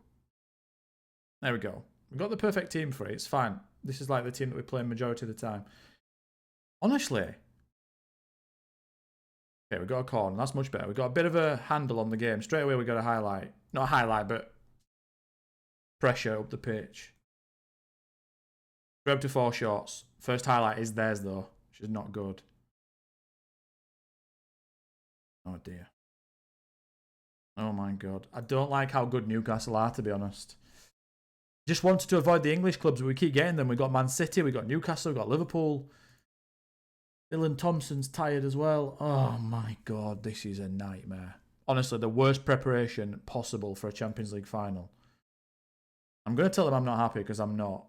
There we go. We've got the perfect team for it. It's fine. This is like the team that we play majority of the time. Honestly. Okay, we got a corner. That's much better. We've got a bit of a handle on the game. Straight away, we got a highlight. Not a highlight, but pressure up the pitch. 3 up to 4 shots. First highlight is theirs, though, which is not good. Oh, dear. Oh, my God. I don't like how good Newcastle are, to be honest. Just wanted to avoid the English clubs, but we keep getting them. We've got Man City, we've got Newcastle, we've got Liverpool. Dylan Thompson's tired as well. Oh, my God. This is a nightmare. Honestly, the worst preparation possible for a Champions League final. I'm going to tell them I'm not happy because I'm not.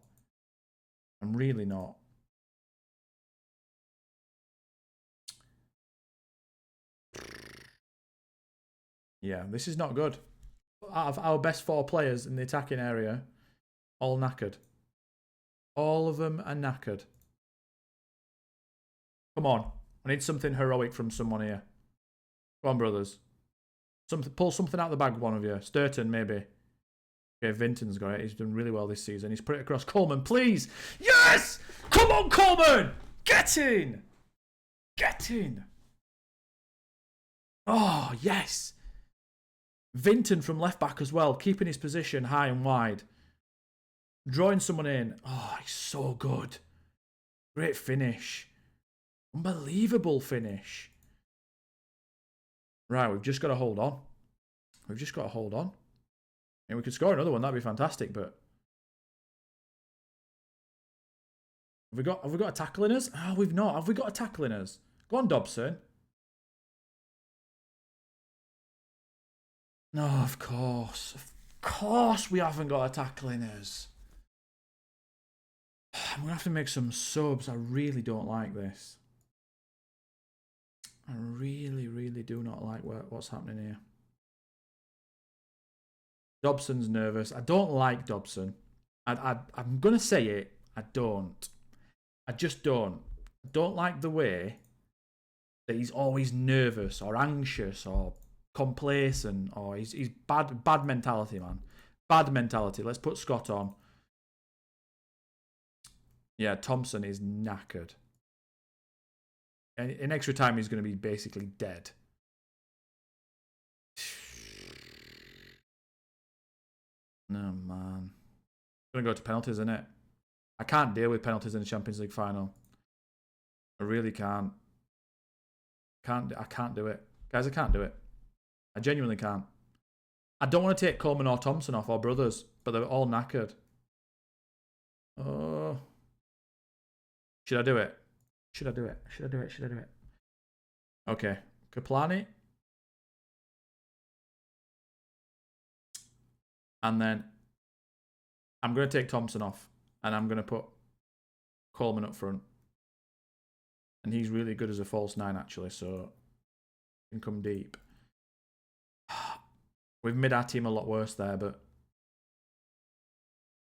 I'm really not. Yeah, this is not good. Out of our best 4 players in the attacking area, all knackered. All of them are knackered. Come on. I need something heroic from someone here. Come on, brothers. Pull something out of the bag, one of you. Sturton, maybe. Okay, Vinton's got it. He's done really well this season. He's put it across. Coleman, please. Yes! Come on, Coleman! Get in! Get in! Oh, yes! Vinton from left back as well, keeping his position high and wide. Drawing someone in. Oh, he's so good. Great finish. Unbelievable finish. Right, we've just got to hold on. We've just got to hold on. And we could score another one, that'd be fantastic, but have we got a tackle in us? Oh, we've not. Have we got a tackle in us? Go on, Dobson. No, of course. Of course we haven't got a tackle in us. I'm going to have to make some subs. I really don't like this. I really do not like what's happening here. Dobson's nervous. I don't like Dobson. I'm going to say it. I don't. I just don't. I don't like the way that he's always nervous or anxious or complacent, or he's bad mentality, man. Bad mentality. Let's put Scott on. Yeah, Thompson is knackered. And in extra time, he's going to be basically dead. No, man. It's going to go to penalties, isn't it? I can't deal with penalties in the Champions League final. I really can't. I can't do it. Guys, I can't do it. I genuinely can't. I don't want to take Coleman or Thompson off, or Brothers, but they're all knackered. Oh. Should I do it? Should I do it? Should I do it? Should I do it? Okay. Kaplani. And then I'm going to take Thompson off. And I'm going to put Coleman up front. And he's really good as a false 9, actually. So he can come deep. We've made our team a lot worse there, but...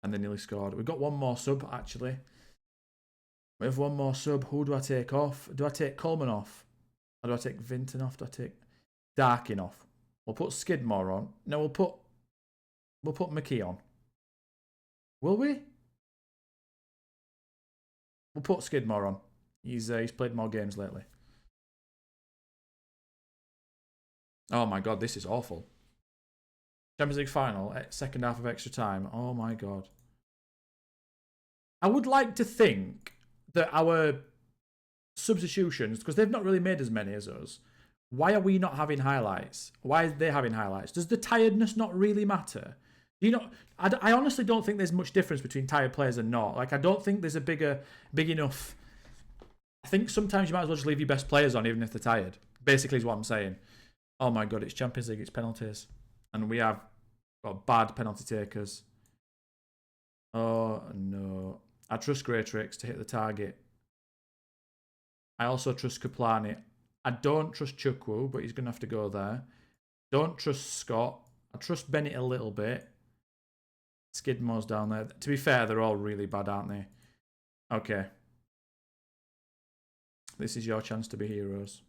And they nearly scored. We've got one more sub, actually. We have one more sub. Who do I take off? Do I take Coleman off? Or do I take Vinton off? Do I take Darkin off? We'll put Skidmore on. No, we'll put McKee on. Will we? We'll put Skidmore on. He's played more games lately. Oh my god, this is awful. Champions League final, second half of extra time. Oh my god. I would like to think that our substitutions, because they've not really made as many as us, why are we not having highlights? Why are they having highlights? Does the tiredness not really matter? I honestly don't think there's much difference between tired players and not. Like, I don't think there's a big enough... I think sometimes you might as well just leave your best players on, even if they're tired. Basically is what I'm saying. Oh my god, it's Champions League, it's penalties. And we have got bad penalty takers. Oh no. I trust Greatrix to hit the target. I also trust Kaplani. I don't trust Chukwu, but he's going to have to go there. Don't trust Scott. I trust Bennett a little bit. Skidmore's down there. To be fair, they're all really bad, aren't they? Okay. This is your chance to be heroes.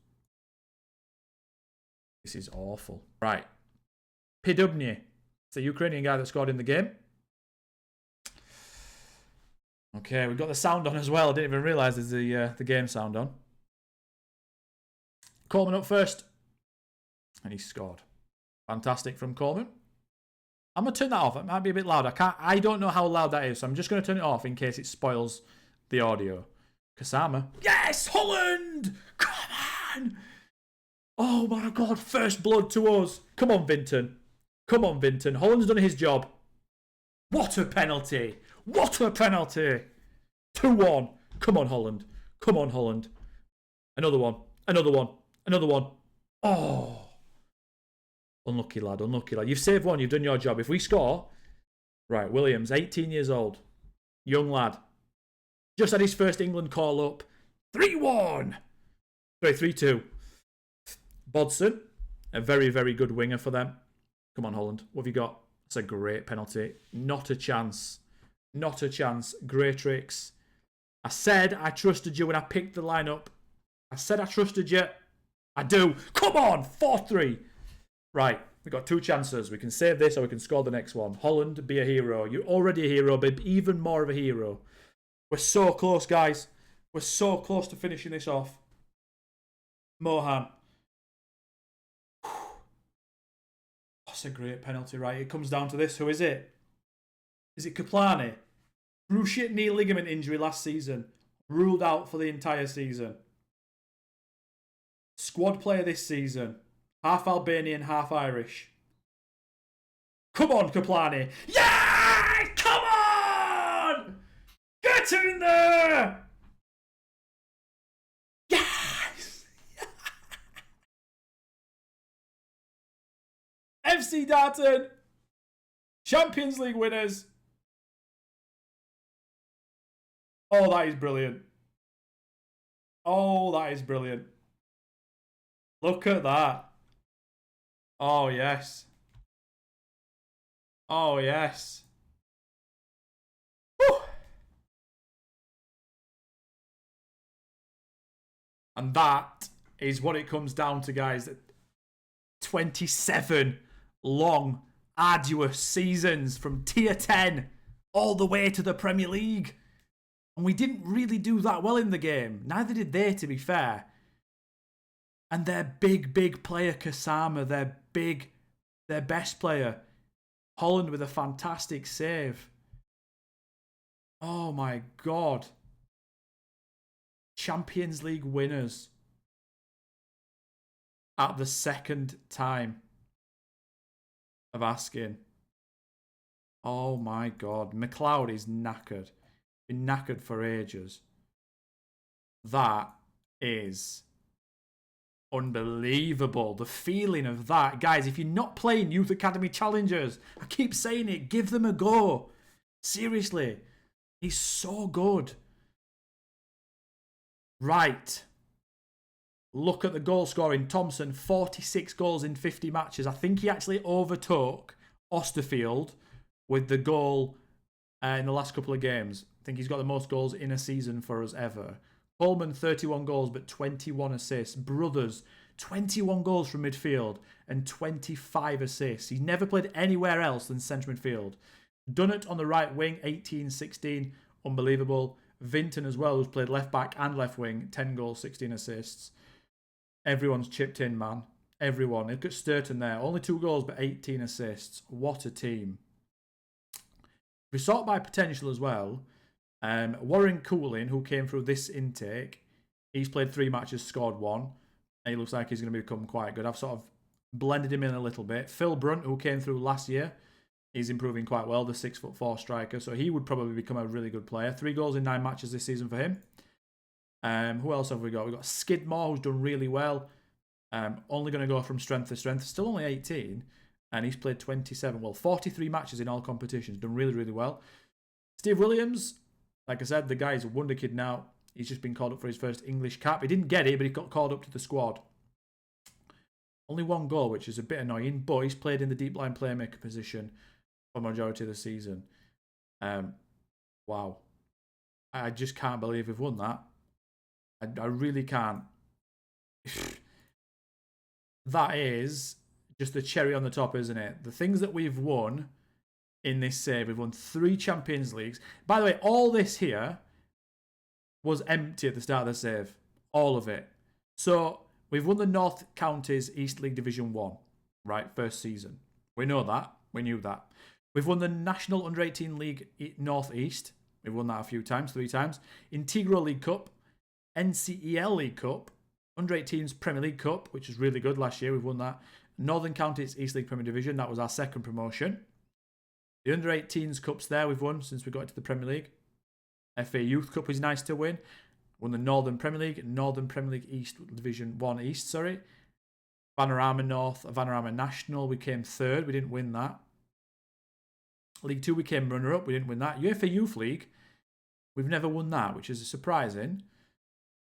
This is awful. Right. Pidubny. It's the Ukrainian guy that scored in the game. Okay, we've got the sound on as well. I didn't even realise there's the game sound on. Coleman up first. And he scored. Fantastic from Coleman. I'm going to turn that off. It might be a bit loud. I don't know how loud that is, so I'm just going to turn it off in case it spoils the audio. Kasama. Yes! Holland! Come on! Oh my god, first blood to us. Come on, Vinton. Come on, Vinton. Holland's done his job. What a penalty. What a penalty. 2-1. Come on, Holland. Come on, Holland. Another one. Another one. Another one. Oh. Unlucky lad. Unlucky lad. You've saved one. You've done your job. If we score... Right, Williams, 18 years old. Young lad. Just had his first England call up. 3-1. Sorry, 3-2. Bodson. A very, very good winger for them. Come on, Holland. What have you got? That's a great penalty. Not a chance. Not a chance. Greatrix. I said I trusted you when I picked the lineup. I said I trusted you. I do. Come on. 4-3. Right. We've got 2 chances. We can save this or we can score the next one. Holland, be a hero. You're already a hero, but even more of a hero. We're so close, guys. We're so close to finishing this off. Mohan. That's a great penalty, right? It comes down to this. Who is it? Is it Kaplani? Cruciate knee ligament injury last season. Ruled out for the entire season. Squad player this season. Half Albanian, half Irish. Come on, Kaplani. Yeah! Come on! Get in there! Yes! FC Darton. Champions League winners. Oh, that is brilliant. Oh, that is brilliant. Look at that. Oh, yes. Oh, yes. Woo! And that is what it comes down to, guys. 27 long, arduous seasons from Tier 10 all the way to the Premier League. And we didn't really do that well in the game. Neither did they, to be fair. And their big player, Kasama, their best player, Holland with a fantastic save. Oh my God. Champions League winners at the second time of asking. Oh my God. McLeod is knackered. Been knackered for ages. That is unbelievable. The feeling of that. Guys, if you're not playing Youth Academy Challengers, I keep saying it, give them a go. Seriously. He's so good. Right. Look at the goal scoring. Thompson, 46 goals in 50 matches. I think he actually overtook Osterfield with the goal in the last couple of games. I think he's got the most goals in a season for us ever. Coleman, 31 goals, but 21 assists. Brothers, 21 goals from midfield and 25 assists. He's never played anywhere else than centre midfield. Dunnett on the right wing, 18, 16. Unbelievable. Vinton as well, who's played left back and left wing, 10 goals, 16 assists. Everyone's chipped in, man. Everyone. Look at Sturton there. Only 2 goals, but 18 assists. What a team. We sort by potential as well. Warren Cooling, who came through this intake, he's played 3 matches, scored 1. And he looks like he's going to become quite good. I've sort of blended him in a little bit. Phil Brunt, who came through last year, he's improving quite well, the 6'4" striker. So he would probably become a really good player. 3 goals in 9 matches this season for him. Who else have we got? We've got Skidmore, who's done really well. Only going to go from strength to strength. Still only 18. And he's played 27. Well, 43 matches in all competitions. Done really well. Steve Williams, like I said, the guy's a wonder kid now. He's just been called up for his first English cap. He didn't get it, but he got called up to the squad. Only 1 goal, which is a bit annoying. But he's played in the deep line playmaker position for the majority of the season. Wow. I just can't believe we've won that. I really can't. That is just the cherry on the top, isn't it? The things that we've won in this save. We've won 3 Champions Leagues. By the way, all this here was empty at the start of the save. All of it. So, we've won the North Counties East League Division 1. Right? First season. We know that. We knew that. We've won the National Under-18 League North East. We've won that a few times. 3 times. Integral League Cup. NCEL League Cup. Under-18s Premier League Cup, which was really good last year. We've won that. Northern Counties East League Premier Division. That was our second promotion. The Under-18s Cups there we've won since we got into the Premier League. FA Youth Cup was nice to win. Won the Northern Premier League. Northern Premier League East Division 1 East, sorry. Vanarama North, Vanarama National. We came 3rd. We didn't win that. League 2 we came runner-up. We didn't win that. UEFA Youth League. We've never won that, which is surprising.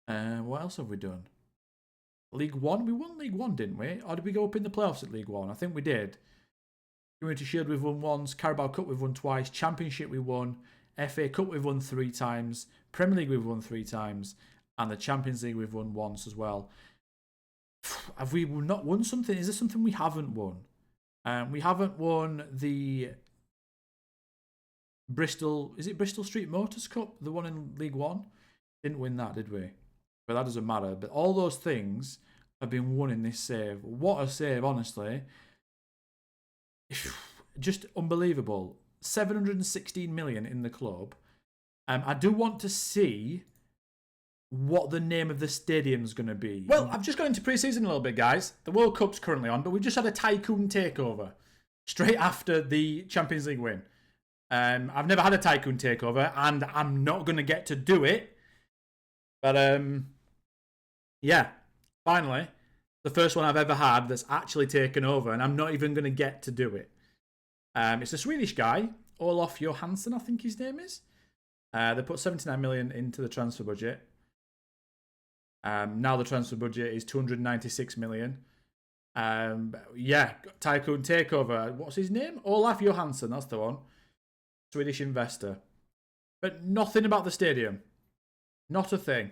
What else have we done? League 1? We won League 1, didn't we? Or did we go up in the playoffs at League 1? I think we did. Community Shield we've won once. Carabao Cup we've won twice. Championship we won. FA Cup we've won 3 times. Premier League we've won 3 times. And the Champions League we've won once as well. Have we not won something? Is there something we haven't won? We haven't won the Bristol... Is it Bristol Street Motors Cup? The one in League 1? Didn't win that, did we? But that doesn't matter. But all those things have been won in this save. What a save, honestly. Just unbelievable. 716 million in the club. I do want to see what the name of the stadium's going to be. Well, I've just got into pre-season a little bit, guys. The World Cup's currently on, but we've just had a tycoon takeover straight after the Champions League win. I've never had a tycoon takeover, and I'm not going to get to do it. But, yeah, finally, the first one I've ever had that's actually taken over, and I'm not even going to get to do it. It's a Swedish guy, Olof Johansson, I think his name is. They put 79 million into the transfer budget. Now the transfer budget is 296 million. Yeah, Tycoon Takeover. What's his name? Olaf Johansson, that's the one. Swedish investor. But nothing about the stadium. Not a thing.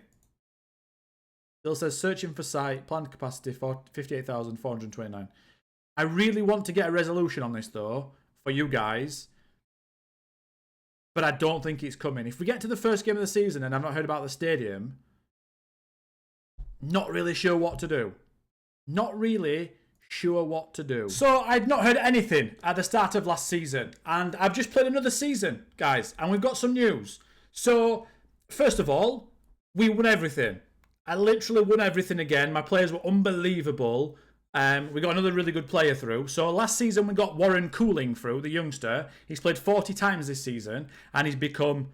Still says searching for site, planned capacity for 58,429. I really want to get a resolution on this though, for you guys. But I don't think it's coming. If we get to the first game of the season and I've not heard about the stadium, not really sure what to do. Not really sure what to do. So I'd not heard anything at the start of last season. And I've just played another season, guys. And we've got some news. So, first of all, we won everything. I literally won everything again. My players were unbelievable. We got another really good player through. So last season we got Warren Cooling through, the youngster. He's played 40 times this season and he's become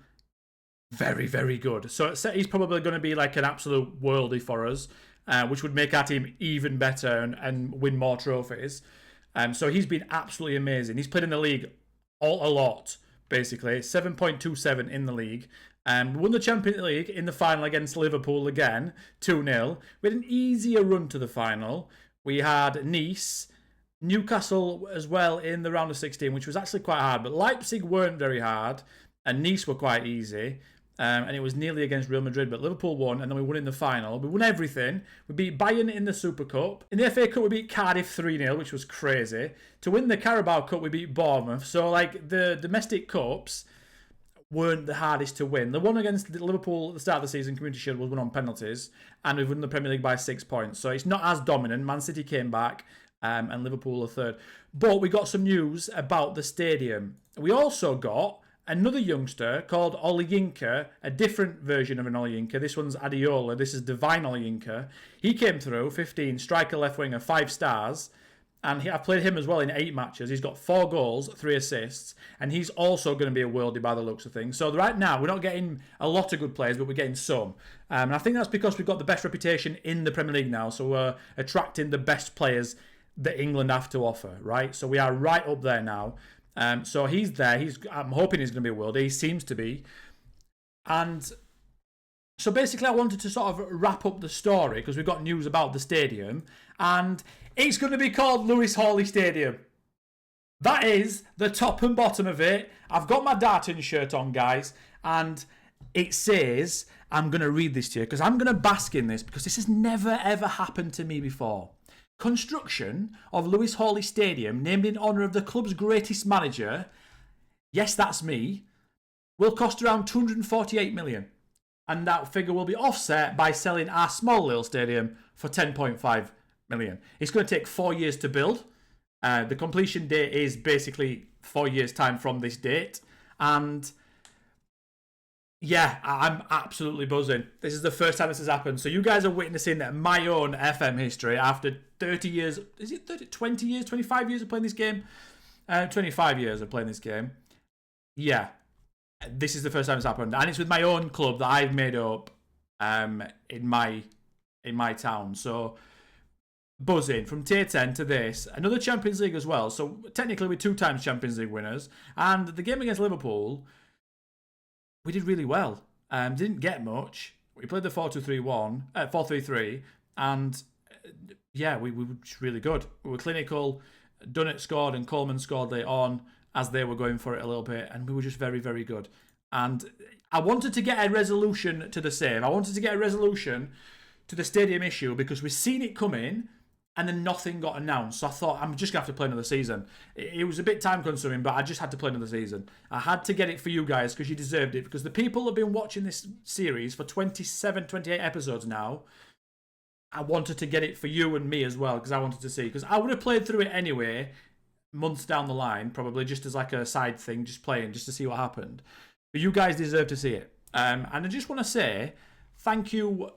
very, very good. So he's probably going to be like an absolute worldie for us, which would make our team even better and win more trophies. So he's been absolutely amazing. He's played in the league a lot, basically. 7.27 in the league. We won the Champions League in the final against Liverpool again, 2-0. We had an easier run to the final. We had Nice, Newcastle as well in the round of 16, which was actually quite hard. But Leipzig weren't very hard, and Nice were quite easy. And it was nearly against Real Madrid, but Liverpool won, and then we won in the final. We won everything. We beat Bayern in the Super Cup. In the FA Cup, we beat Cardiff 3-0, which was crazy. To win the Carabao Cup, we beat Bournemouth. So, like, the domestic cups weren't the hardest to win. The one against Liverpool at the start of the season, Community Shield, was won on penalties, and we've won the Premier League by 6 points. So it's not as dominant. Man City came back, and Liverpool are third. But we got some news about the stadium. We also got another youngster called Olayinka, a different version of an Olayinka. This one's Adiola. This is Divine Olayinka. He came through, 15, striker, left winger, 5 stars. And I've played him as well in 8 matches. He's got 4 goals, 3 assists. And he's also going to be a worldie by the looks of things. So right now, we're not getting a lot of good players, but we're getting some. And I think that's because we've got the best reputation in the Premier League now. So we're attracting the best players that England have to offer, right? So we are right up there now. So he's there. I'm hoping he's going to be a worldie. He seems to be. And so basically, I wanted to sort of wrap up the story because we've got news about the stadium. And it's going to be called Lewis Hawley Stadium. That is the top and bottom of it. I've got my Darton shirt on, guys. And it says, I'm going to read this to you because I'm going to bask in this because this has never, ever happened to me before. Construction of Lewis Hawley Stadium, named in honour of the club's greatest manager, yes, that's me, will cost around 248 million. And that figure will be offset by selling our small little stadium for 10.5 million. It's going to take 4 years to build. The completion date is basically 4 years' time from this date. And yeah, I'm absolutely buzzing. This is the first time this has happened. So you guys are witnessing my own FM history after 30 years. Is it 30, 20 years, 25 years of playing this game? 25 years of playing this game. Yeah, this is the first time it's happened. And it's with my own club that I've made up in my town. So buzzing from tier 10 to this. Another Champions League as well. So technically we're 2 times Champions League winners. And the game against Liverpool, we did really well. Didn't get much. We played the 4-2-3-1, 4-3-3, and yeah, we were just really good. We were clinical. Dunnett scored and Coleman scored late on as they were going for it a little bit, and we were just very, very good. And I wanted to get a resolution to the save. I wanted to get a resolution to the stadium issue because we've seen it coming, and then nothing got announced. So I thought, I'm just going to have to play another season. It was a bit time consuming, but I just had to play another season. I had to get it for you guys because you deserved it. Because the people that have been watching this series for 27, 28 episodes now, I wanted to get it for you and me as well because I wanted to see. Because I would have played through it anyway, months down the line, probably just as like a side thing, just playing, just to see what happened. But you guys deserve to see it. And I just want to say thank you.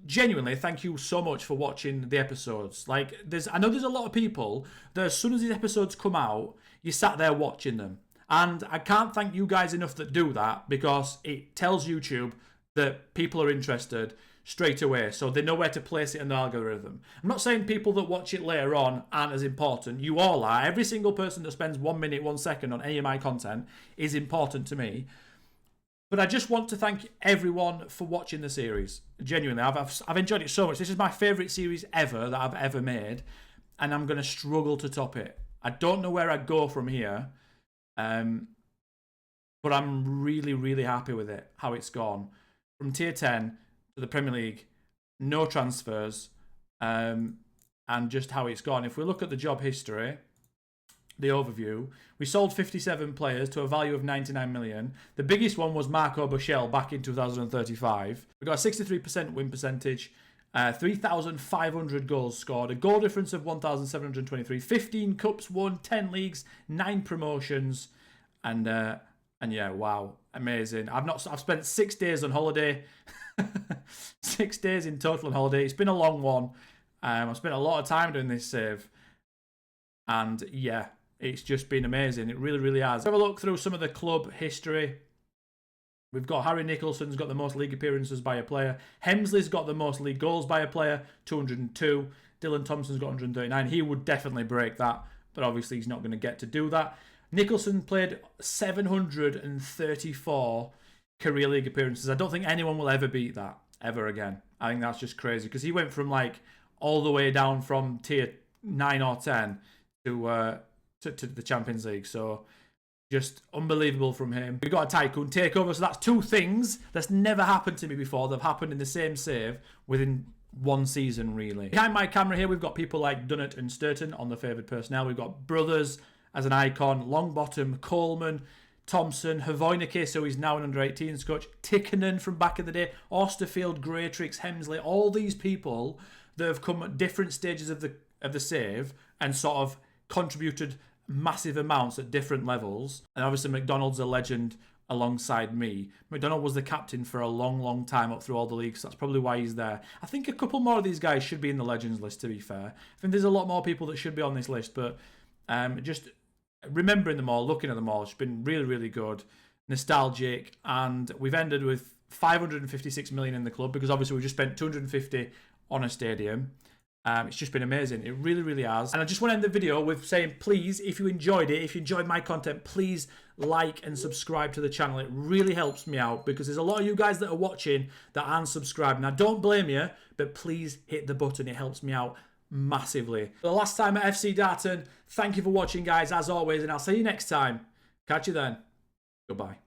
Genuinely, thank you so much for watching the episodes. Like, I know there's a lot of people that as soon as these episodes come out, you sat there watching them. And I can't thank you guys enough that do that because it tells YouTube that people are interested straight away. So they know where to place it in the algorithm. I'm not saying people that watch it later on aren't as important. You all are. Every single person that spends 1 minute, 1 second on any of my content is important to me. But I just want to thank everyone for watching the series. Genuinely, I've enjoyed it so much. This is my favourite series ever that I've ever made, and I'm going to struggle to top it. I don't know where I go from here, but I'm really, really happy with it, how it's gone. From Tier 10 to the Premier League, no transfers, and just how it's gone. If we look at the job history, the overview, we sold 57 players to a value of 99 million. The biggest one was Marco Bushell back in 2035. We got a 63% win percentage, 3,500 goals scored, a goal difference of 1,723, 15 cups won, 10 leagues, 9 promotions, and yeah, wow, amazing. I've spent 6 days on holiday, 6 days in total on holiday. It's been a long one. I've spent a lot of time doing this save, and yeah, it's just been amazing. It really, really has. Have a look through some of the club history. We've got Harry Nicholson's got the most league appearances by a player. Hemsley's got the most league goals by a player, 202. Dylan Thompson's got 139. He would definitely break that, but obviously he's not going to get to do that. Nicholson played 734 career league appearances. I don't think anyone will ever beat that, ever again. I think that's just crazy, because he went from like all the way down from tier 9 or 10 to the Champions League. So just unbelievable from him. We got a Tycoon takeover, so that's 2 things that's never happened to me before. They've happened in the same save within 1 season, really. Behind my camera here, we've got people like Dunnett and Sturton on the favoured personnel. We've got Brothers as an icon, Longbottom, Coleman, Thompson, Havoynike, so he's now an under-18s coach, Tickenon from back in the day, Austerfield, Greatrix, Hemsley, all these people that have come at different stages of the save and sort of contributed massive amounts at different levels. And obviously McDonald's a legend alongside me. McDonald was the captain for a long, long time up through all the leagues. So that's probably why he's there. I think a couple more of these guys should be in the legends list, to be fair. I think there's a lot more people that should be on this list, but just remembering them all, looking at them all, it's been really, really good, nostalgic, and we've ended with 556 million in the club, because obviously we just spent 250 on a stadium. It's just been amazing. It really, really has. And I just want to end the video with saying, please, if you enjoyed it, if you enjoyed my content, please like and subscribe to the channel. It really helps me out, because there's a lot of you guys that are watching that aren't subscribed. And I don't blame you, but please hit the button. It helps me out massively. For the last time at FC Darton, thank you for watching, guys, as always, and I'll see you next time. Catch you then. Goodbye.